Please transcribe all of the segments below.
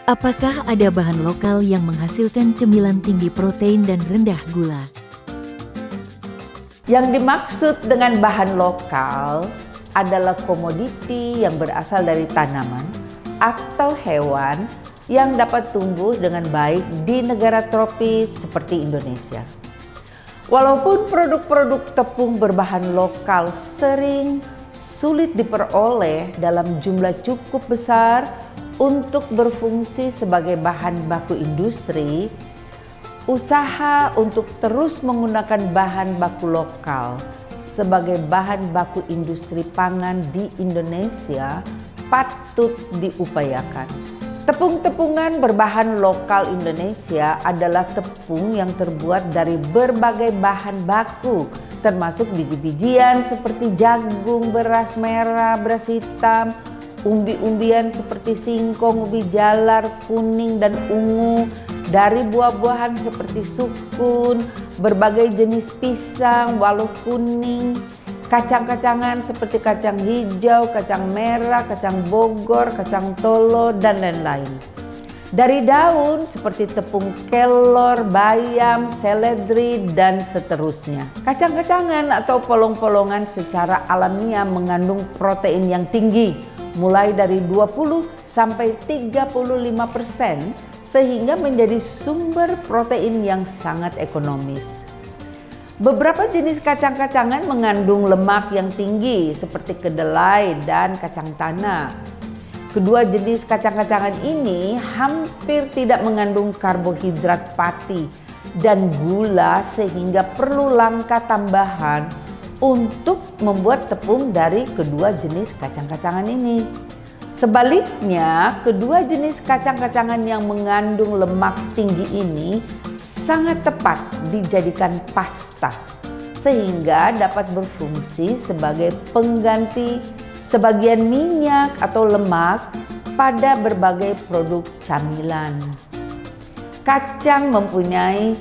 Apakah ada bahan lokal yang menghasilkan cemilan tinggi protein dan rendah gula? Yang dimaksud dengan bahan lokal adalah komoditi yang berasal dari tanaman atau hewan yang dapat tumbuh dengan baik di negara tropis seperti Indonesia. Walaupun produk-produk tepung berbahan lokal sering sulit diperoleh dalam jumlah cukup besar untuk berfungsi sebagai bahan baku industri, usaha untuk terus menggunakan bahan baku lokal sebagai bahan baku industri pangan di Indonesia patut diupayakan. Tepung-tepungan berbahan lokal Indonesia adalah tepung yang terbuat dari berbagai bahan baku, termasuk biji-bijian seperti jagung, beras merah, beras hitam, umbi-umbian seperti singkong, ubi jalar, kuning, dan ungu, dari buah-buahan seperti sukun, berbagai jenis pisang, waluh kuning, kacang-kacangan seperti kacang hijau, kacang merah, kacang Bogor, kacang tolo, dan lain-lain. Dari daun seperti tepung kelor, bayam, seledri, dan seterusnya. Kacang-kacangan atau polong-polongan secara alamiah mengandung protein yang tinggi, mulai dari 20 sampai 35%, sehingga menjadi sumber protein yang sangat ekonomis. Beberapa jenis kacang-kacangan mengandung lemak yang tinggi seperti kedelai dan kacang tanah. Kedua jenis kacang-kacangan ini hampir tidak mengandung karbohidrat pati dan gula, sehingga perlu langkah tambahan untuk membuat tepung dari kedua jenis kacang-kacangan ini. Sebaliknya, kedua jenis kacang-kacangan yang mengandung lemak tinggi ini sangat tepat dijadikan pasta, sehingga dapat berfungsi sebagai pengganti sebagian minyak atau lemak pada berbagai produk camilan. Kacang mempunyai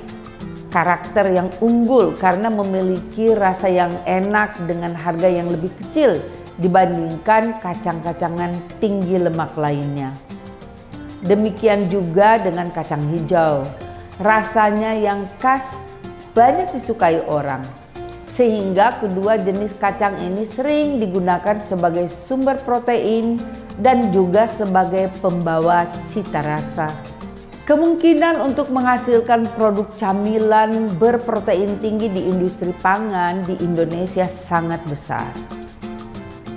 karakter yang unggul karena memiliki rasa yang enak dengan harga yang lebih kecil dibandingkan kacang-kacangan tinggi lemak lainnya. Demikian juga dengan kacang hijau. Rasanya yang khas banyak disukai orang, sehingga kedua jenis kacang ini sering digunakan sebagai sumber protein dan juga sebagai pembawa cita rasa. Kemungkinan untuk menghasilkan produk camilan berprotein tinggi di industri pangan di Indonesia sangat besar.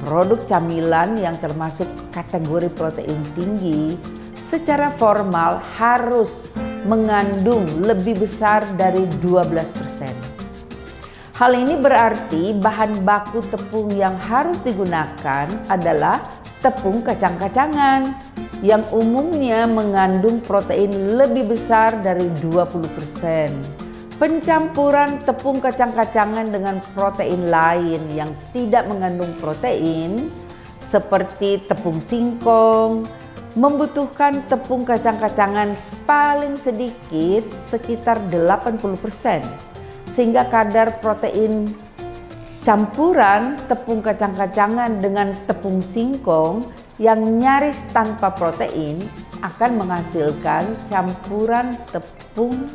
Produk camilan yang termasuk kategori protein tinggi secara formal harus mengandung lebih besar dari 12%. Hal ini berarti bahan baku tepung yang harus digunakan adalah tepung kacang-kacangan yang umumnya mengandung protein lebih besar dari 20%. Pencampuran tepung kacang-kacangan dengan protein lain yang tidak mengandung protein seperti tepung singkong membutuhkan tepung kacang-kacangan paling sedikit sekitar 80%, sehingga kadar protein campuran tepung kacang-kacangan dengan tepung singkong yang nyaris tanpa protein akan menghasilkan campuran tepung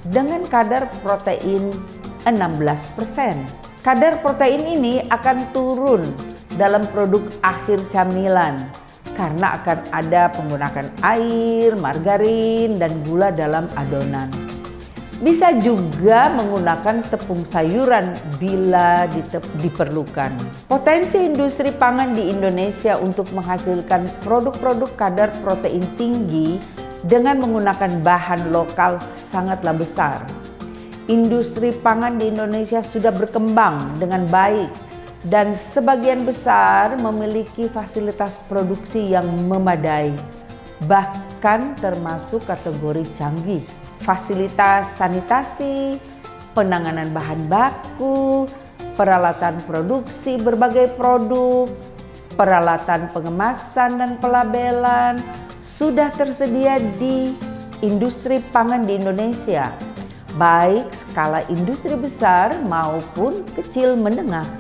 dengan kadar protein 16%. Kadar protein ini akan turun dalam produk akhir camilan karena akan ada penggunaan air, margarin, dan gula dalam adonan. Bisa juga menggunakan tepung sayuran bila diperlukan. Potensi industri pangan di Indonesia untuk menghasilkan produk-produk kadar protein tinggi dengan menggunakan bahan lokal sangatlah besar. Industri pangan di Indonesia sudah berkembang dengan baik dan sebagian besar memiliki fasilitas produksi yang memadai, bahkan termasuk kategori canggih. Fasilitas sanitasi, penanganan bahan baku, peralatan produksi berbagai produk, peralatan pengemasan dan pelabelan sudah tersedia di industri pangan di Indonesia, baik skala industri besar maupun kecil menengah.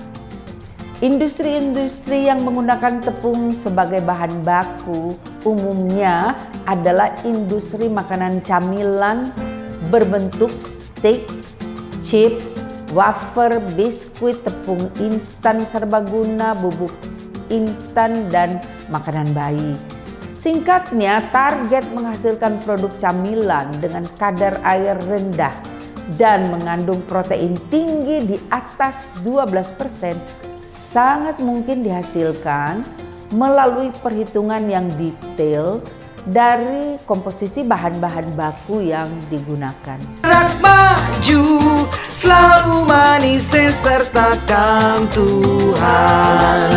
Industri-industri yang menggunakan tepung sebagai bahan baku umumnya adalah industri makanan camilan berbentuk stick, chip, wafer, biskuit, tepung instan serbaguna, bubuk instan, dan makanan bayi. Singkatnya, target menghasilkan produk camilan dengan kadar air rendah dan mengandung protein tinggi di atas 12% sangat mungkin dihasilkan melalui perhitungan yang detail dari komposisi bahan-bahan baku yang digunakan. Gerak maju, selalu manis sertakan Tuhan.